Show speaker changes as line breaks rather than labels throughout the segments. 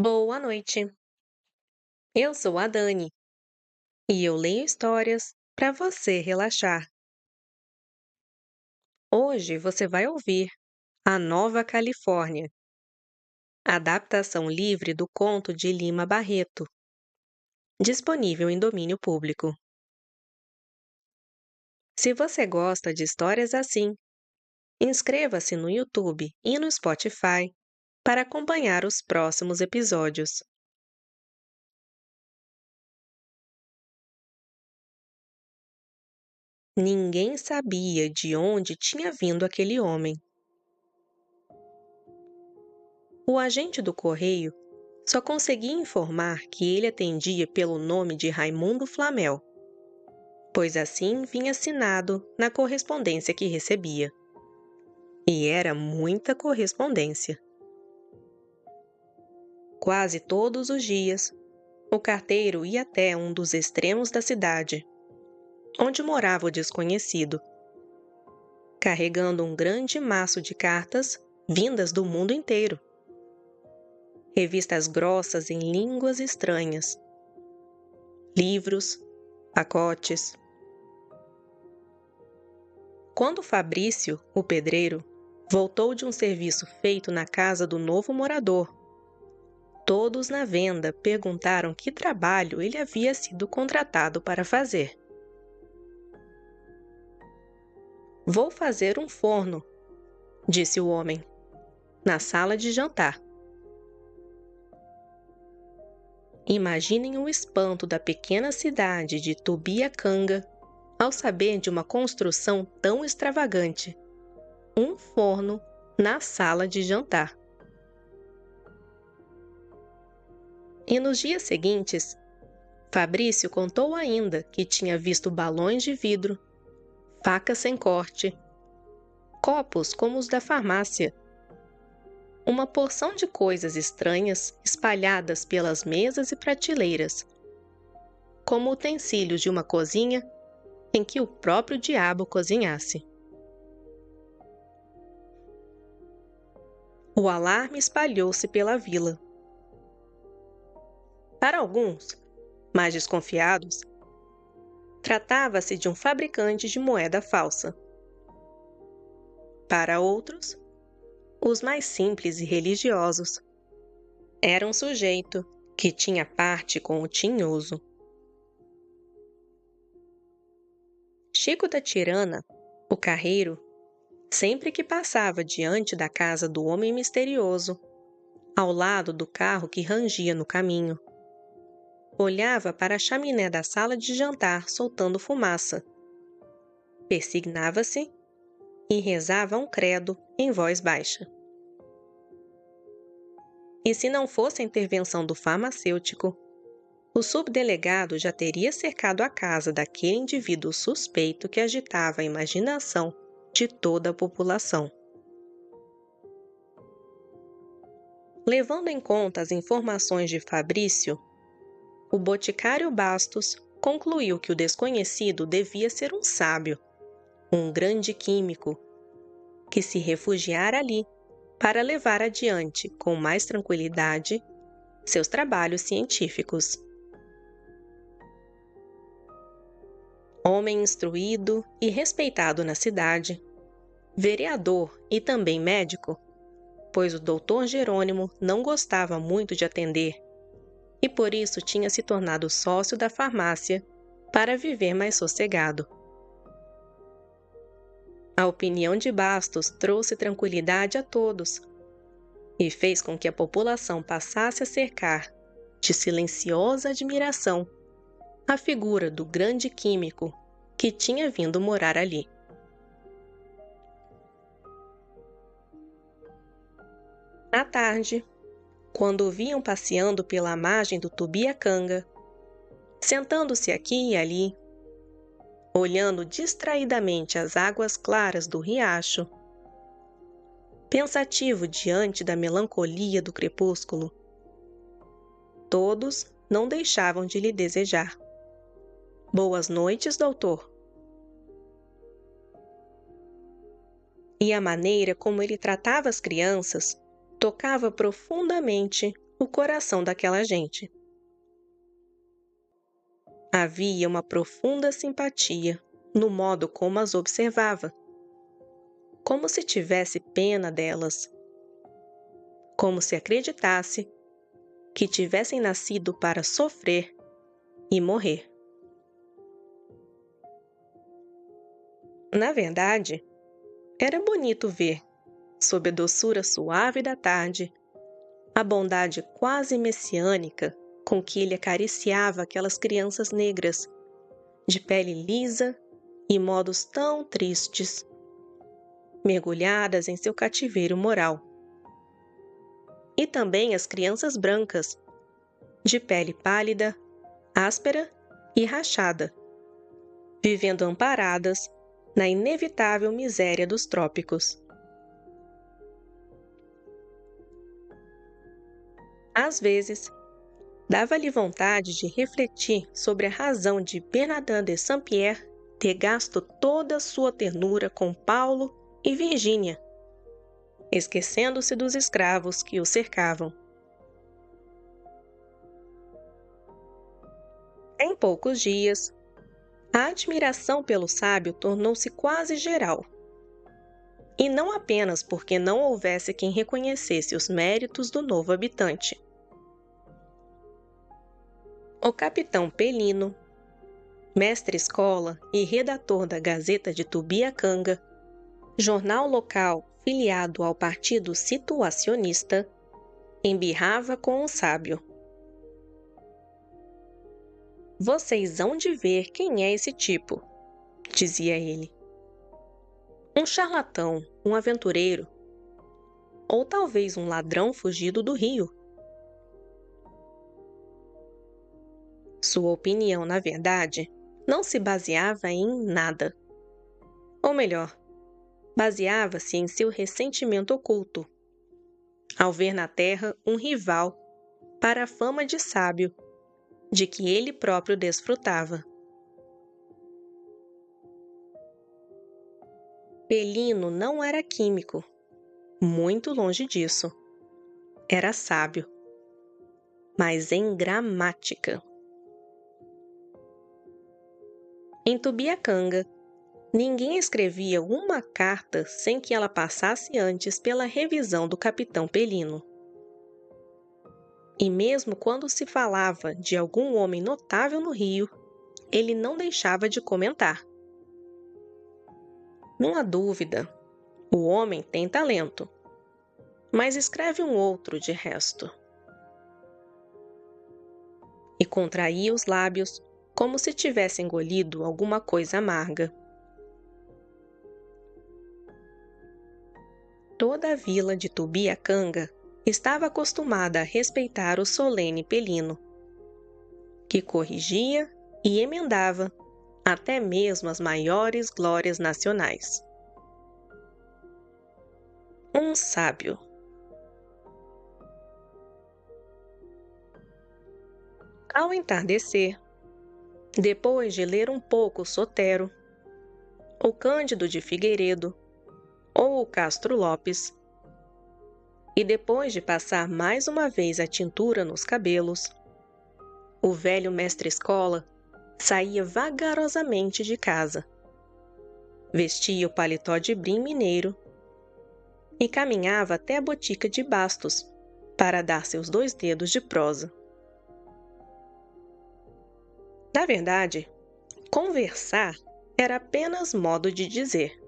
Boa noite. Eu sou a Dani e eu leio histórias para você relaxar. Hoje você vai ouvir A Nova Califórnia, adaptação livre do conto de Lima Barreto, disponível em domínio público. Se você gosta de histórias assim, inscreva-se no YouTube e no Spotify para acompanhar os próximos episódios. Ninguém sabia de onde tinha vindo aquele homem. O agente do correio só conseguia informar que ele atendia pelo nome de Raimundo Flamel, pois assim vinha assinado na correspondência que recebia. E era muita correspondência. Quase todos os dias, o carteiro ia até um dos extremos da cidade, onde morava o desconhecido, carregando um grande maço de cartas vindas do mundo inteiro. Revistas grossas em línguas estranhas, livros, pacotes. Quando Fabrício, o pedreiro, voltou de um serviço feito na casa do novo morador, todos na venda perguntaram que trabalho ele havia sido contratado para fazer. "Vou fazer um forno", disse o homem, na sala de jantar. Imaginem o espanto da pequena cidade de Tubiacanga ao saber de uma construção tão extravagante. Um forno na sala de jantar. E nos dias seguintes, Fabrício contou ainda que tinha visto balões de vidro, facas sem corte, copos como os da farmácia, uma porção de coisas estranhas espalhadas pelas mesas e prateleiras, como utensílios de uma cozinha em que o próprio diabo cozinhasse. O alarme espalhou-se pela vila. Para alguns, mais desconfiados, tratava-se de um fabricante de moeda falsa. Para outros, os mais simples e religiosos, era um sujeito que tinha parte com o tinhoso. Chico da Tirana, o carreiro, sempre que passava diante da casa do homem misterioso, ao lado do carro que rangia no caminho, olhava para a chaminé da sala de jantar soltando fumaça, persignava-se e rezava um credo em voz baixa. E se não fosse a intervenção do farmacêutico, o subdelegado já teria cercado a casa daquele indivíduo suspeito que agitava a imaginação de toda a população. Levando em conta as informações de Fabrício, o boticário Bastos concluiu que o desconhecido devia ser um sábio, um grande químico, que se refugiara ali para levar adiante com mais tranquilidade seus trabalhos científicos. Homem instruído e respeitado na cidade, vereador e também médico, pois o doutor Jerônimo não gostava muito de atender e por isso tinha se tornado sócio da farmácia para viver mais sossegado. A opinião de Bastos trouxe tranquilidade a todos e fez com que a população passasse a cercar, de silenciosa admiração, a figura do grande químico que tinha vindo morar ali. À tarde, quando o viam passeando pela margem do Tubiacanga, sentando-se aqui e ali, olhando distraidamente as águas claras do riacho, pensativo diante da melancolia do crepúsculo, todos não deixavam de lhe desejar: "Boas noites, doutor." E a maneira como ele tratava as crianças tocava profundamente o coração daquela gente. Havia uma profunda simpatia no modo como as observava, como se tivesse pena delas, como se acreditasse que tivessem nascido para sofrer e morrer. Na verdade, era bonito ver, sob a doçura suave da tarde, a bondade quase messiânica com que ele acariciava aquelas crianças negras, de pele lisa e modos tão tristes, mergulhadas em seu cativeiro moral. E também as crianças brancas, de pele pálida, áspera e rachada, vivendo amparadas na inevitável miséria dos trópicos. Às vezes, dava-lhe vontade de refletir sobre a razão de Bernardin de Saint-Pierre ter gasto toda a sua ternura com Paulo e Virgínia, esquecendo-se dos escravos que o cercavam. Em poucos dias, a admiração pelo sábio tornou-se quase geral. E não apenas porque não houvesse quem reconhecesse os méritos do novo habitante. O capitão Pelino, mestre-escola e redator da Gazeta de Tubiacanga, jornal local filiado ao partido situacionista, embirrava com o sábio. "Vocês hão de ver quem é esse tipo", dizia ele. "Um charlatão, um aventureiro, ou talvez um ladrão fugido do rio." Sua opinião, na verdade, não se baseava em nada. Ou melhor, baseava-se em seu ressentimento oculto, ao ver na terra um rival para a fama de sábio de que ele próprio desfrutava. Pelino não era químico, muito longe disso. Era sábio, mas em gramática. Em Tubiacanga, ninguém escrevia uma carta sem que ela passasse antes pela revisão do capitão Pelino. E mesmo quando se falava de algum homem notável no Rio, ele não deixava de comentar. "Não há dúvida, o homem tem talento, mas escreve um outro de resto." E contraía os lábios como se tivesse engolido alguma coisa amarga. Toda a vila de Tubiacanga estava acostumada a respeitar o solene Pelino, que corrigia e emendava até mesmo as maiores glórias nacionais. Um sábio. Ao entardecer, depois de ler um pouco Sotero, o Cândido de Figueiredo ou o Castro Lopes, e depois de passar mais uma vez a tintura nos cabelos, o velho mestre-escola saía vagarosamente de casa, vestia o paletó de brim mineiro e caminhava até a botica de Bastos para dar seus 2 dedos de prosa. Na verdade, conversar era apenas modo de dizer.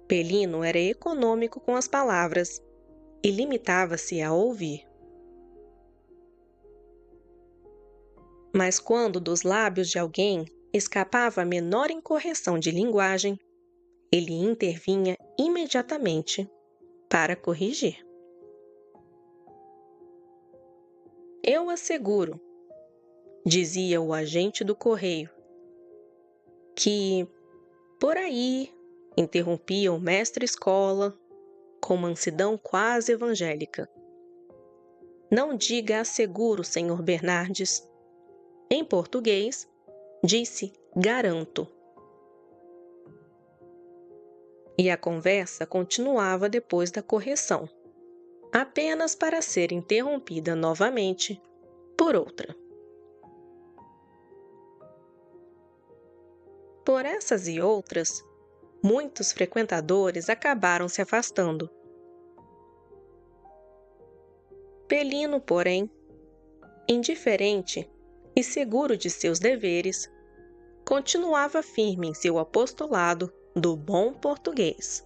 Pelino era econômico com as palavras e limitava-se a ouvir. Mas quando dos lábios de alguém escapava a menor incorreção de linguagem, ele intervinha imediatamente para corrigir. "Eu asseguro", dizia o agente do correio, que por aí interrompia o mestre-escola com mansidão quase evangélica. "Não diga asseguro, senhor Bernardes." Em português, disse garanto. E a conversa continuava depois da correção. apenas para ser interrompida novamente por outra. Por essas e outras, muitos frequentadores acabaram se afastando. Pelino, porém, indiferente e seguro de seus deveres, continuava firme em seu apostolado do bom português.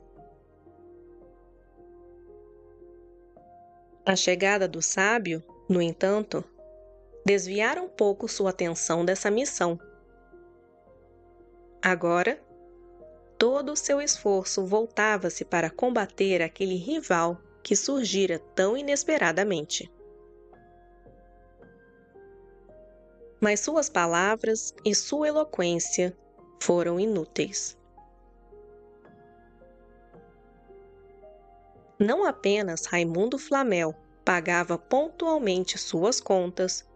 A chegada do sábio, no entanto, desviara um pouco sua atenção dessa missão. Agora, todo o seu esforço voltava-se para combater aquele rival que surgira tão inesperadamente. Mas suas palavras e sua eloquência foram inúteis. Não apenas Raimundo Flamel pagava pontualmente suas contas,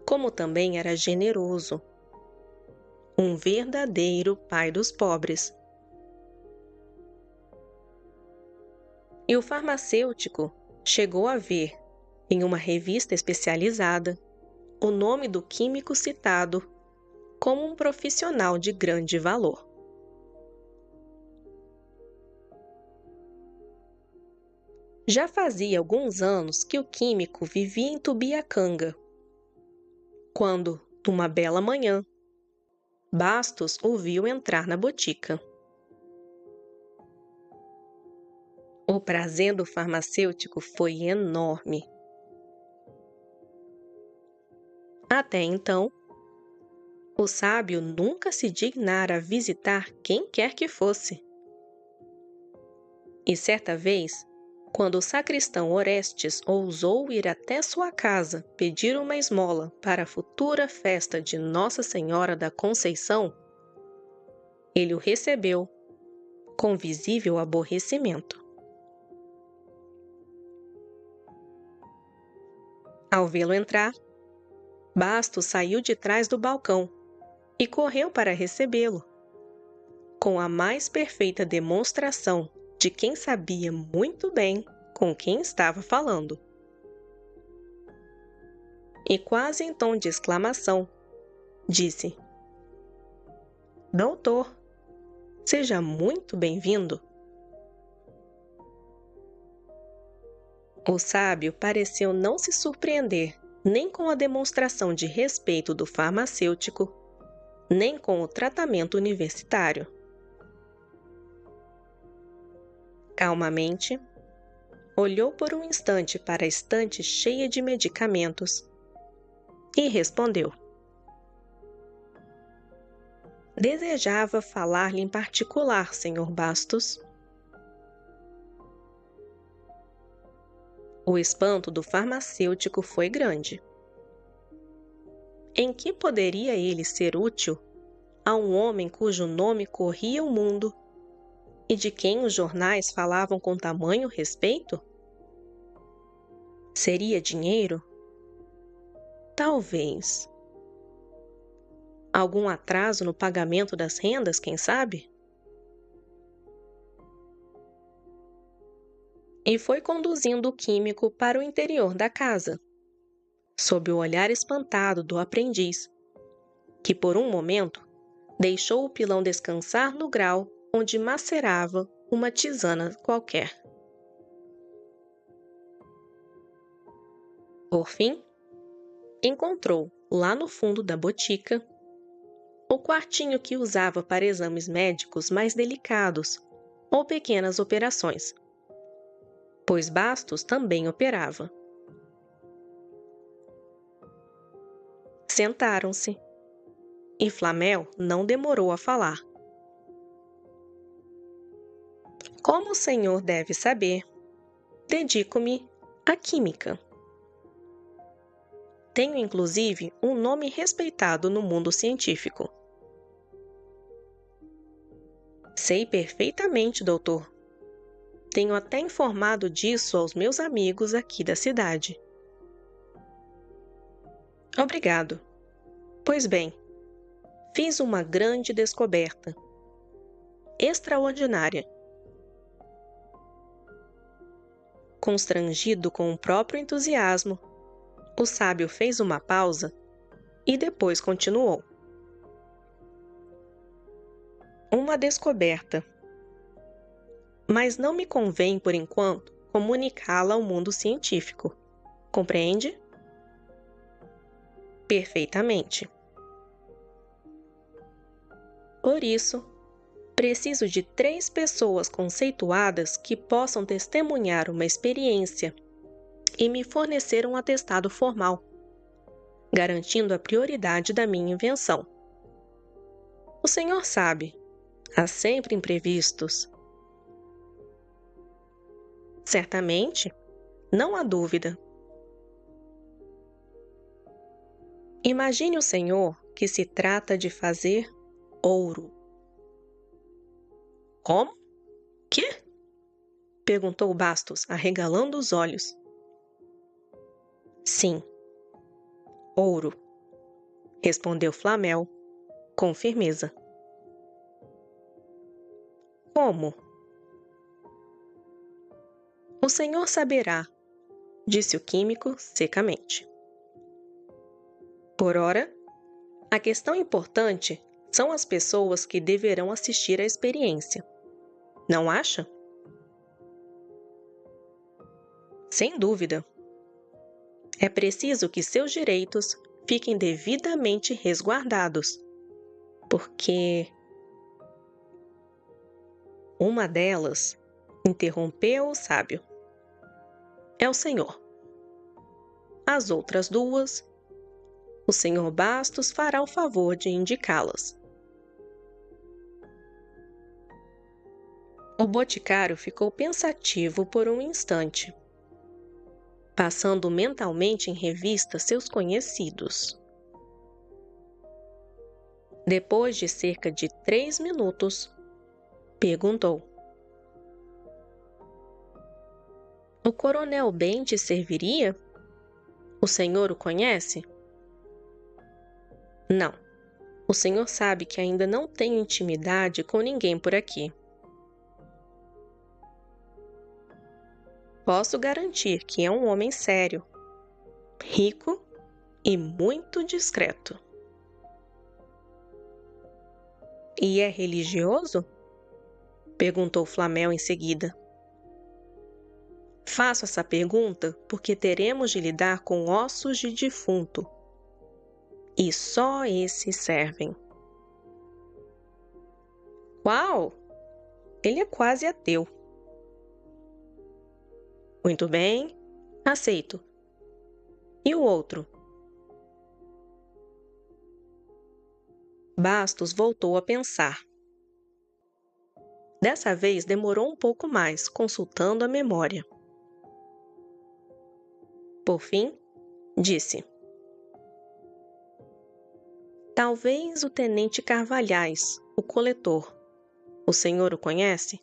como também era generoso, um verdadeiro pai dos pobres. E o farmacêutico chegou a ver, em uma revista especializada, o nome do químico citado como um profissional de grande valor. Já fazia alguns anos que o químico vivia em Tubiacanga, quando, numa bela manhã, Bastos o viu entrar na botica. O prazer do farmacêutico foi enorme. Até então, o sábio nunca se dignara a visitar quem quer que fosse. E certa vez, quando o sacristão Orestes ousou ir até sua casa pedir uma esmola para a futura festa de Nossa Senhora da Conceição, ele o recebeu com visível aborrecimento. Ao vê-lo entrar, Bastos saiu de trás do balcão e correu para recebê-lo, com a mais perfeita demonstração de quem sabia muito bem com quem estava falando. E quase em tom de exclamação, disse: "Doutor, seja muito bem-vindo." O sábio pareceu não se surpreender nem com a demonstração de respeito do farmacêutico, nem com o tratamento universitário. Calmamente, olhou por um instante para a estante cheia de medicamentos e respondeu: "Desejava falar-lhe em particular, Sr. Bastos." O espanto do farmacêutico foi grande. Em que poderia ele ser útil a um homem cujo nome corria o mundo e de quem os jornais falavam com tamanho respeito? Seria dinheiro? Talvez. Algum atraso no pagamento das rendas, quem sabe? E foi conduzindo o químico para o interior da casa, sob o olhar espantado do aprendiz, que por um momento deixou o pilão descansar no grau onde macerava uma tisana qualquer. Por fim, encontrou, lá no fundo da botica, o quartinho que usava para exames médicos mais delicados ou pequenas operações, pois Bastos também operava. Sentaram-se, e Flamel não demorou a falar. "Como o senhor deve saber, dedico-me à química. Tenho inclusive um nome respeitado no mundo científico." "Sei perfeitamente, doutor. Tenho até informado disso aos meus amigos aqui da cidade." "Obrigado. Pois bem, fiz uma grande descoberta. Extraordinária. Constrangido com o próprio entusiasmo, o sábio fez uma pausa e depois continuou. Uma descoberta. Mas não me convém, por enquanto, comunicá-la ao mundo científico. Compreende? Perfeitamente. Por isso, preciso de 3 pessoas conceituadas que possam testemunhar uma experiência e me fornecer um atestado formal, garantindo a prioridade da minha invenção. O senhor sabe, há sempre imprevistos. Certamente, não há dúvida. Imagine o senhor que se trata de fazer ouro. Como? Quê? Perguntou Bastos, arregalando os olhos. Sim, ouro, respondeu Flamel, com firmeza. Como? O senhor saberá, disse o químico secamente. Por ora, a questão importante são as pessoas que deverão assistir à experiência. Não acha? Sem dúvida. É preciso que seus direitos fiquem devidamente resguardados, porque uma delas, interrompeu o sábio, é o senhor. As outras 2, o senhor Bastos fará o favor de indicá-las. O boticário ficou pensativo por um instante, passando mentalmente em revista seus conhecidos. Depois de cerca de 3 minutos, perguntou: O coronel Ben te serviria? O senhor o conhece? Não. O senhor sabe que ainda não tenho intimidade com ninguém por aqui. Posso garantir que é um homem sério, rico e muito discreto. E é religioso? Perguntou Flamel em seguida. Faço essa pergunta porque teremos de lidar com ossos de defunto. E só esses servem. Uau! Ele é quase ateu. Muito bem, aceito. E o outro? Bastos voltou a pensar. Dessa vez demorou um pouco mais, consultando a memória. Por fim, disse: Talvez o tenente Carvalhais, o coletor. O senhor o conhece?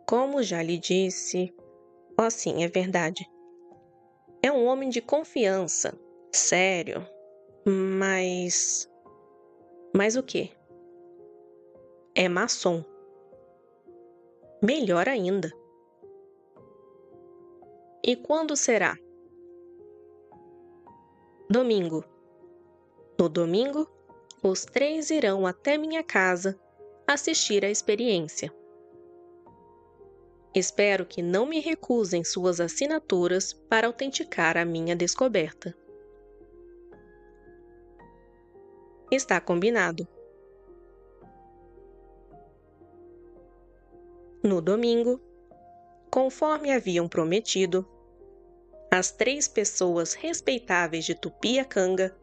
Como já lhe disse... Oh, sim, é verdade. É um homem de confiança, sério, mas... Mas o quê? É maçom. Melhor ainda. E quando será? Domingo. No domingo, os 3 irão até minha casa assistir à experiência. Espero que não me recusem suas assinaturas para autenticar a minha descoberta. Está combinado. No domingo, conforme haviam prometido, as 3 pessoas respeitáveis de Tupiacanga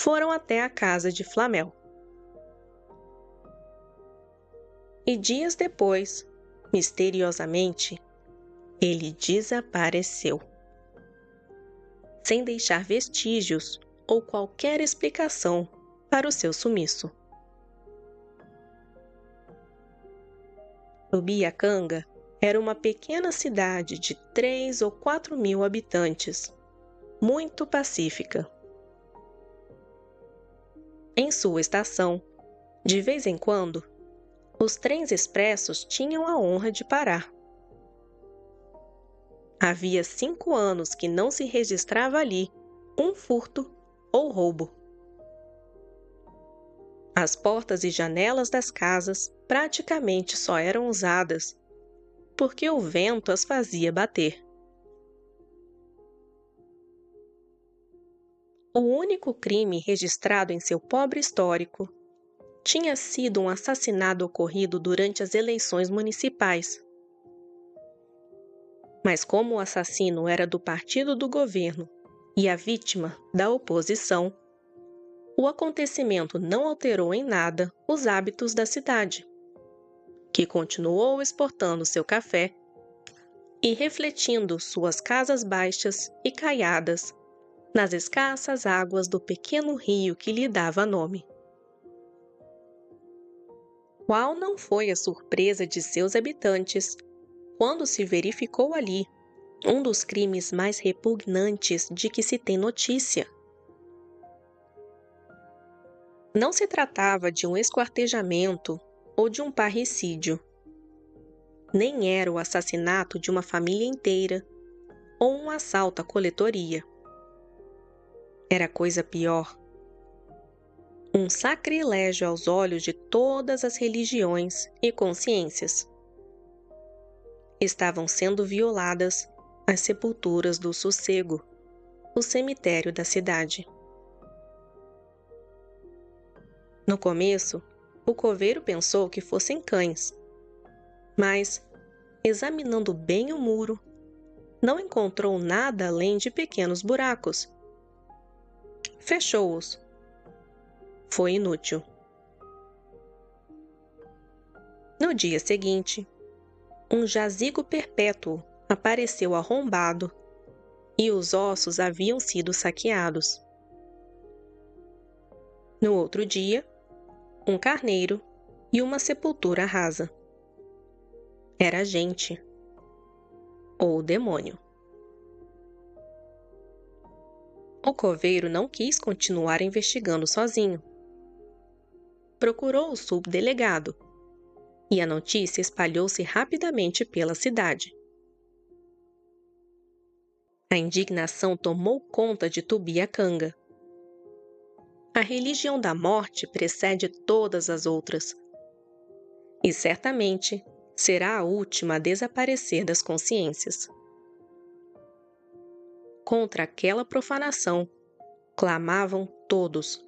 foram até a casa de Flamel. E dias depois, misteriosamente, ele desapareceu, sem deixar vestígios ou qualquer explicação para o seu sumiço. Tubiacanga era uma pequena cidade de 3 ou 4 mil habitantes, muito pacífica. Em sua estação, de vez em quando, os trens expressos tinham a honra de parar. Havia 5 anos que não se registrava ali um furto ou roubo. As portas e janelas das casas praticamente só eram usadas porque o vento as fazia bater. O único crime registrado em seu pobre histórico tinha sido um assassinato ocorrido durante as eleições municipais. Mas como o assassino era do partido do governo e a vítima da oposição, o acontecimento não alterou em nada os hábitos da cidade, que continuou exportando seu café e refletindo suas casas baixas e caiadas nas escassas águas do pequeno rio que lhe dava nome. Qual não foi a surpresa de seus habitantes quando se verificou ali um dos crimes mais repugnantes de que se tem notícia? Não se tratava de um esquartejamento ou de um parricídio. Nem era o assassinato de uma família inteira ou um assalto à coletoria. Era coisa pior. Um sacrilégio aos olhos de todas as religiões e consciências. Estavam sendo violadas as sepulturas do sossego, o cemitério da cidade. No começo, o coveiro pensou que fossem cães, mas, examinando bem o muro, não encontrou nada além de pequenos buracos. Fechou-os. Foi inútil. No dia seguinte, um jazigo perpétuo apareceu arrombado e os ossos haviam sido saqueados. No outro dia, um carneiro e uma sepultura rasa. Era gente ou demônio. O coveiro não quis continuar investigando sozinho. Procurou o subdelegado e a notícia espalhou-se rapidamente pela cidade. A indignação tomou conta de Tubiacanga. A religião da morte precede todas as outras. E certamente será a última a desaparecer das consciências. Contra aquela profanação, clamavam todos.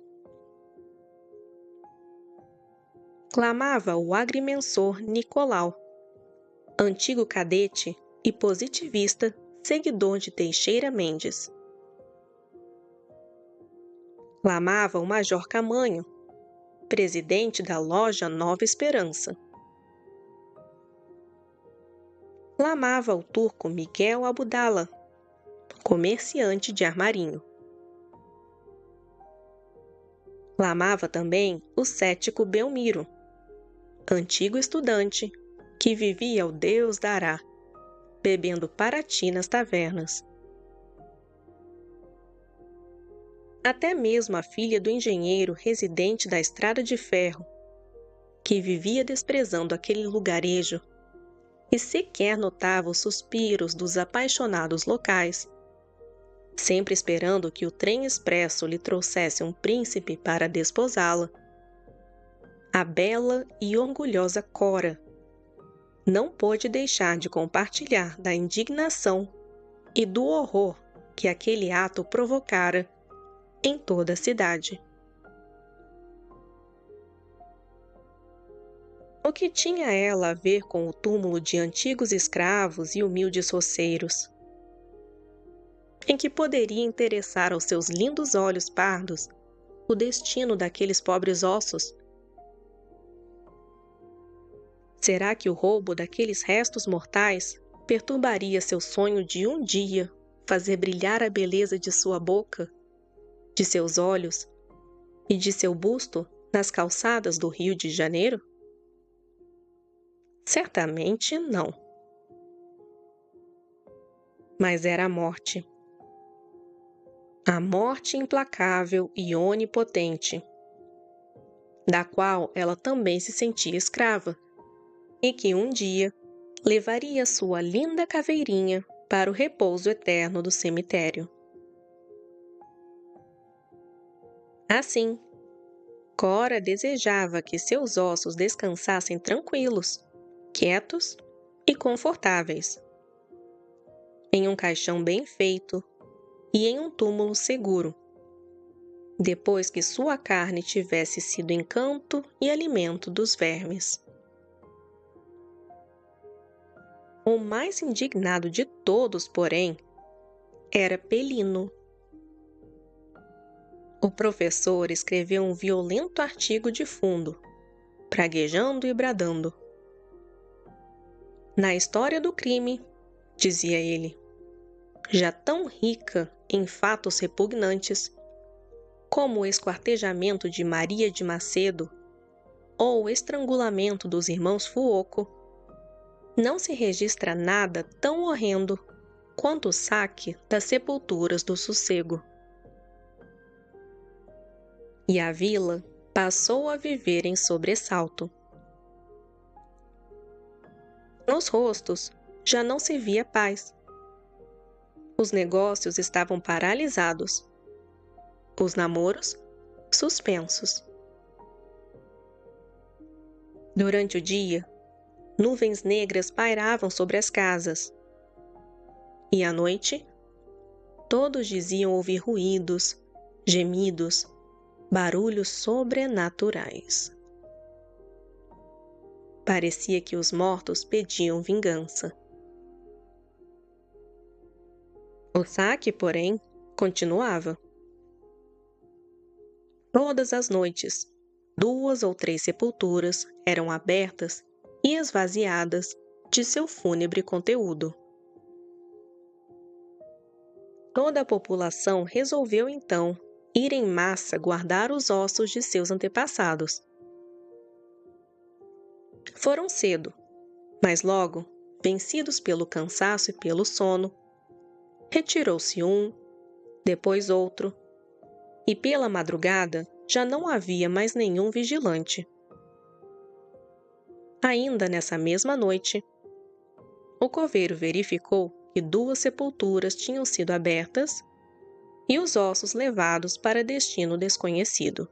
Clamava o agrimensor Nicolau, antigo cadete e positivista seguidor de Teixeira Mendes. Clamava o Major Camanho, presidente da loja Nova Esperança. Clamava o turco Miguel Abudala, comerciante de armarinho. Clamava também o cético Belmiro, antigo estudante que vivia ao Deus dará, bebendo Paraty nas tavernas. Até mesmo a filha do engenheiro residente da Estrada de Ferro, que vivia desprezando aquele lugarejo e sequer notava os suspiros dos apaixonados locais, sempre esperando que o trem expresso lhe trouxesse um príncipe para desposá-la. A bela e orgulhosa Cora não pôde deixar de compartilhar da indignação e do horror que aquele ato provocara em toda a cidade. O que tinha ela a ver com o túmulo de antigos escravos e humildes roceiros? Em que poderia interessar aos seus lindos olhos pardos o destino daqueles pobres ossos? Será que o roubo daqueles restos mortais perturbaria seu sonho de um dia fazer brilhar a beleza de sua boca, de seus olhos e de seu busto nas calçadas do Rio de Janeiro? Certamente não. Mas era a morte. A morte implacável e onipotente, da qual ela também se sentia escrava, e que um dia levaria sua linda caveirinha para o repouso eterno do cemitério. Assim, Cora desejava que seus ossos descansassem tranquilos, quietos e confortáveis, em um caixão bem feito e em um túmulo seguro, depois que sua carne tivesse sido encanto e alimento dos vermes. O mais indignado de todos, porém, era Pelino. O professor escreveu um violento artigo de fundo, praguejando e bradando. Na história do crime, dizia ele, já tão rica em fatos repugnantes, como o esquartejamento de Maria de Macedo ou o estrangulamento dos irmãos Fuoco, não se registra nada tão horrendo quanto o saque das sepulturas do sossego. E a vila passou a viver em sobressalto. Nos rostos já não se via paz. Os negócios estavam paralisados. Os namoros, suspensos. Durante o dia, nuvens negras pairavam sobre as casas. E à noite, todos diziam ouvir ruídos, gemidos, barulhos sobrenaturais. Parecia que os mortos pediam vingança. O saque, porém, continuava. Todas as noites, 2 ou 3 sepulturas eram abertas e esvaziadas de seu fúnebre conteúdo. Toda a população resolveu então ir em massa guardar os ossos de seus antepassados. Foram cedo, mas logo, vencidos pelo cansaço e pelo sono, retirou-se um, depois outro, e pela madrugada já não havia mais nenhum vigilante. Ainda nessa mesma noite, o coveiro verificou que 2 sepulturas tinham sido abertas e os ossos levados para destino desconhecido.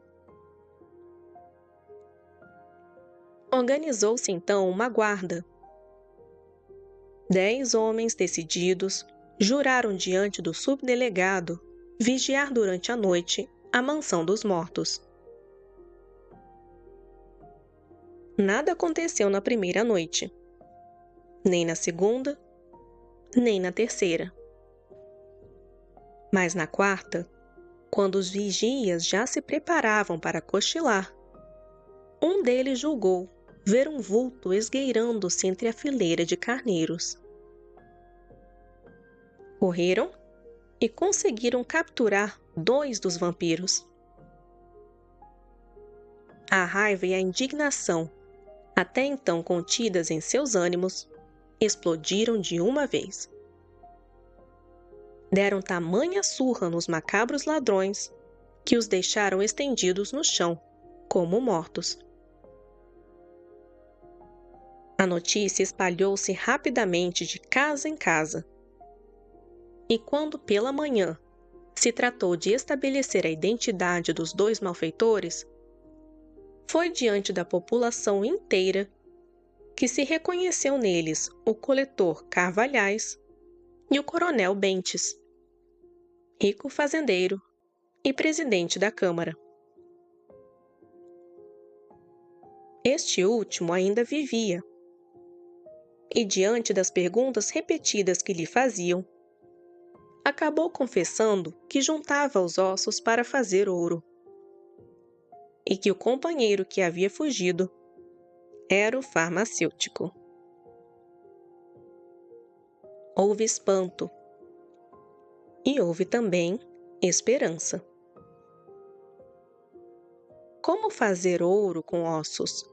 Organizou-se então uma guarda. 10 homens decididos juraram diante do subdelegado vigiar durante a noite a mansão dos mortos. Nada aconteceu na primeira noite, nem na segunda, nem na terceira. Mas na quarta, quando os vigias já se preparavam para cochilar, um deles julgou ver um vulto esgueirando-se entre a fileira de carneiros. Correram e conseguiram capturar 2 dos vampiros. A raiva e a indignação, até então contidas em seus ânimos, explodiram de uma vez. Deram tamanha surra nos macabros ladrões que os deixaram estendidos no chão, como mortos. A notícia espalhou-se rapidamente de casa em casa. E quando pela manhã se tratou de estabelecer a identidade dos 2 malfeitores, foi diante da população inteira que se reconheceu neles o coletor Carvalhais e o coronel Bentes, rico fazendeiro e presidente da Câmara. Este último ainda vivia, e diante das perguntas repetidas que lhe faziam, acabou confessando que juntava os ossos para fazer ouro, e que o companheiro que havia fugido era o farmacêutico. Houve espanto, e houve também esperança. Como fazer ouro com ossos?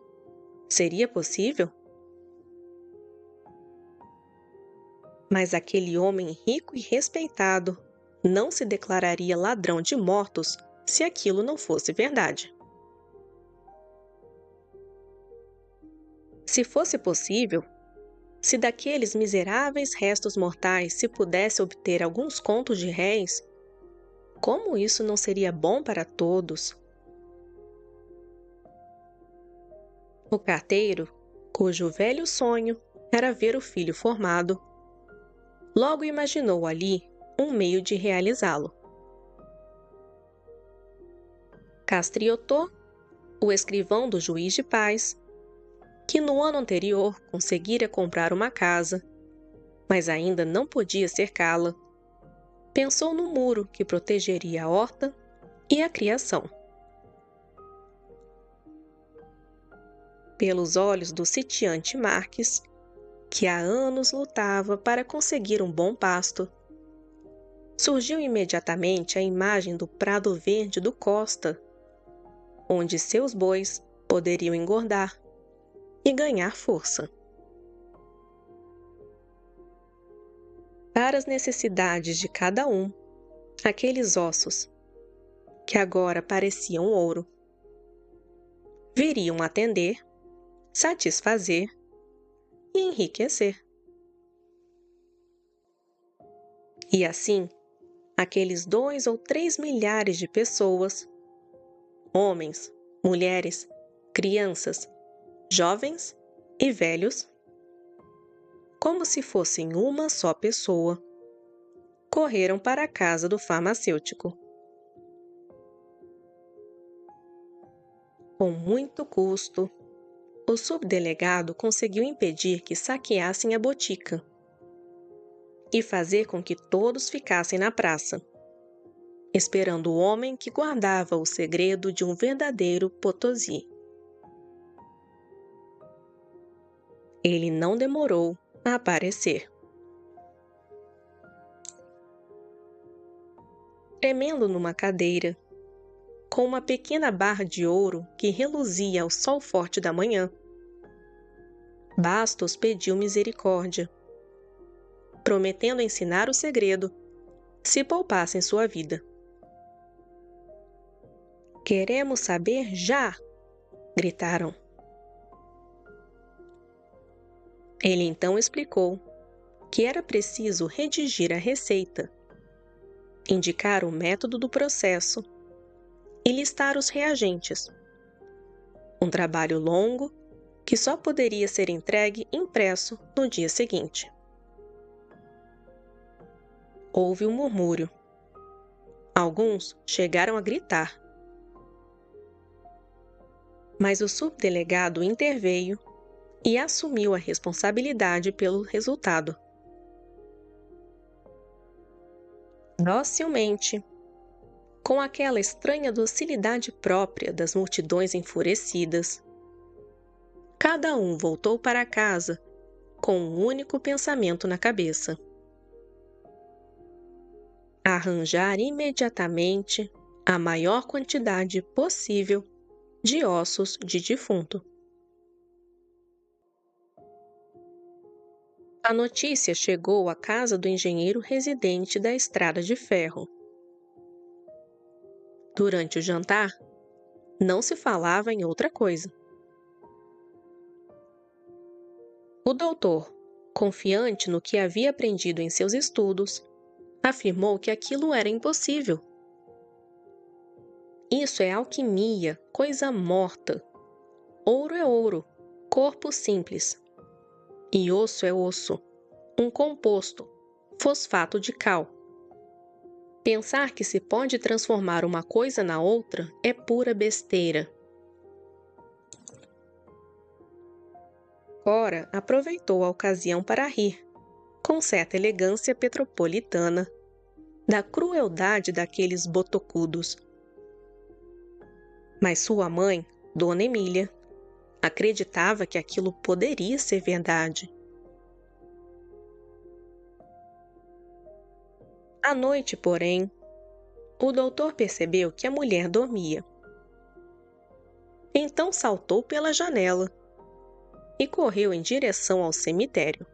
Seria possível? Mas aquele homem rico e respeitado não se declararia ladrão de mortos se aquilo não fosse verdade. Se fosse possível, Se daqueles miseráveis restos mortais se pudesse obter alguns contos de réis, como isso não seria bom para todos? O carteiro, cujo velho sonho era ver o filho formado, logo imaginou ali um meio de realizá-lo. Castriotó, o escrivão do juiz de paz, que no ano anterior conseguira comprar uma casa, mas ainda não podia cercá-la, pensou no muro que protegeria a horta e a criação. Pelos olhos do sitiante Marques, que há anos lutava para conseguir um bom pasto, surgiu imediatamente a imagem do prado verde do Costa, onde seus bois poderiam engordar e ganhar força. Para as necessidades de cada um, aqueles ossos, que agora pareciam ouro, viriam atender, satisfazer e enriquecer. E assim, aqueles 2 ou 3 milhares de pessoas, homens, mulheres, crianças, jovens e velhos, como se fossem uma só pessoa, correram para a casa do farmacêutico. Com muito custo, o subdelegado conseguiu impedir que saqueassem a botica e fazer com que todos ficassem na praça, esperando o homem que guardava o segredo de um verdadeiro Potosí. Ele não demorou a aparecer. Tremendo numa cadeira, com uma pequena barra de ouro que reluzia ao sol forte da manhã, Bastos pediu misericórdia, prometendo ensinar o segredo se poupassem sua vida. "Queremos saber já!" gritaram. Ele então explicou que era preciso redigir a receita, indicar o método do processo e listar os reagentes. Um trabalho longo que só poderia ser entregue impresso no dia seguinte. Houve um murmúrio. Alguns chegaram a gritar. Mas o subdelegado interveio e assumiu a responsabilidade pelo resultado. Docilmente, com aquela estranha docilidade própria das multidões enfurecidas, cada um voltou para casa com um único pensamento na cabeça: arranjar imediatamente a maior quantidade possível de ossos de defunto. A notícia chegou à casa do engenheiro residente da Estrada de Ferro. Durante o jantar, não se falava em outra coisa. O doutor, confiante no que havia aprendido em seus estudos, afirmou que aquilo era impossível. Isso é alquimia, coisa morta. Ouro é ouro, corpo simples. E osso é osso, um composto, fosfato de cal. Pensar que se pode transformar uma coisa na outra é pura besteira. Cora aproveitou a ocasião para rir, com certa elegância petropolitana, da crueldade daqueles botocudos. Mas sua mãe, Dona Emília, acreditava que aquilo poderia ser verdade. À noite, porém, o doutor percebeu que a mulher dormia. Então saltou pela janela e correu em direção ao cemitério.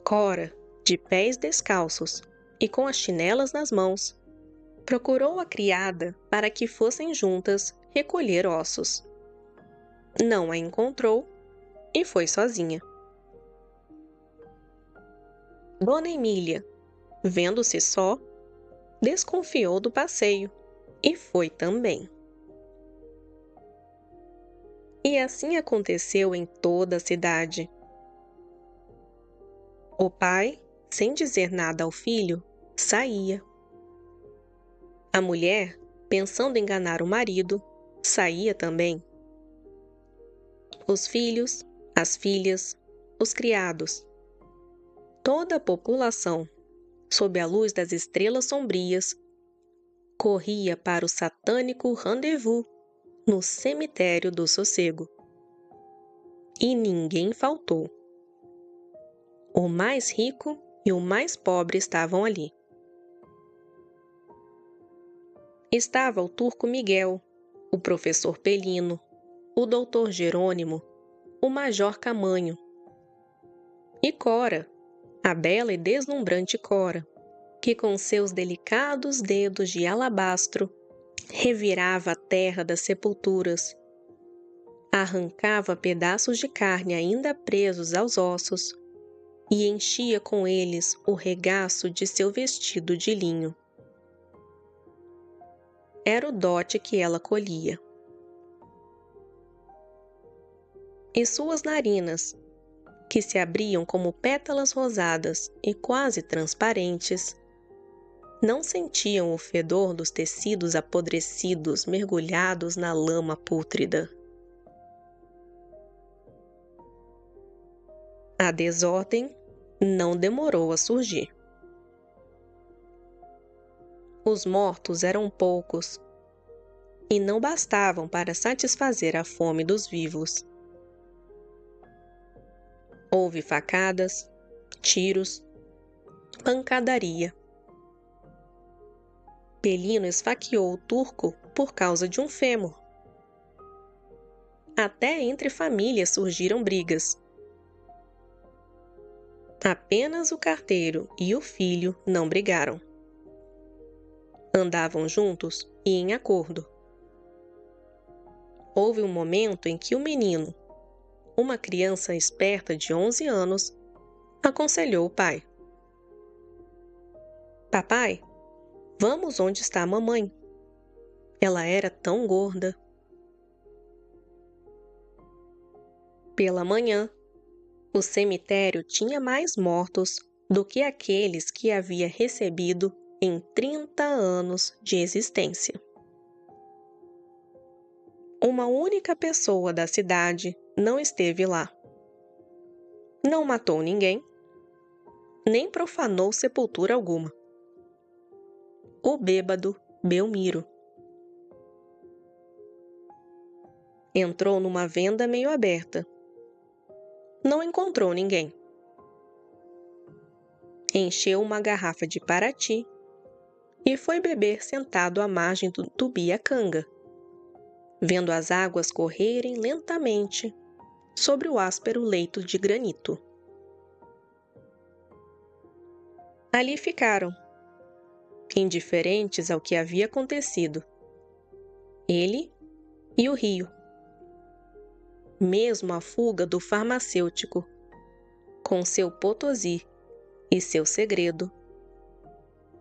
Cora, de pés descalços e com as chinelas nas mãos, procurou a criada para que fossem juntas recolher ossos. Não a encontrou e foi sozinha. Dona Emília, vendo-se só, desconfiou do passeio e foi também. E assim aconteceu em toda a cidade. O pai, sem dizer nada ao filho, saía. A mulher, pensando em enganar o marido, saía também. Os filhos, as filhas, os criados. Toda a população, sob a luz das estrelas sombrias, corria para o satânico rendezvous no cemitério do sossego. E ninguém faltou. O mais rico e o mais pobre estavam ali. Estava o turco Miguel, o professor Pelino, o doutor Jerônimo, o major Camanho. E Cora, a bela e deslumbrante Cora, que com seus delicados dedos de alabastro revirava a terra das sepulturas, arrancava pedaços de carne ainda presos aos ossos e enchia com eles o regaço de seu vestido de linho. Era o dote que ela colhia. E suas narinas, que se abriam como pétalas rosadas e quase transparentes, não sentiam o fedor dos tecidos apodrecidos mergulhados na lama pútrida. A desordem não demorou a surgir. Os mortos eram poucos e não bastavam para satisfazer a fome dos vivos. Houve facadas, tiros, pancadaria. Pelino esfaqueou o turco por causa de um fêmur. Até entre famílias surgiram brigas. Apenas o carteiro e o filho não brigaram. Andavam juntos e em acordo. Houve um momento em que o menino, uma criança esperta de 11 anos, aconselhou o pai. Papai, vamos onde está a mamãe. Ela era tão gorda. Pela manhã, o cemitério tinha mais mortos do que aqueles que havia recebido em 30 anos de existência. Uma única pessoa da cidade não esteve lá. Não matou ninguém, nem profanou sepultura alguma. O bêbado Belmiro. Entrou numa venda meio aberta. Não encontrou ninguém. Encheu uma garrafa de Paraty e foi beber sentado à margem do Tubiacanga, vendo as águas correrem lentamente sobre o áspero leito de granito. Ali ficaram, indiferentes ao que havia acontecido, ele e o rio. Mesmo a fuga do farmacêutico, com seu Potosí e seu segredo,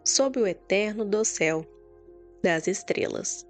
sob o eterno dossel das estrelas.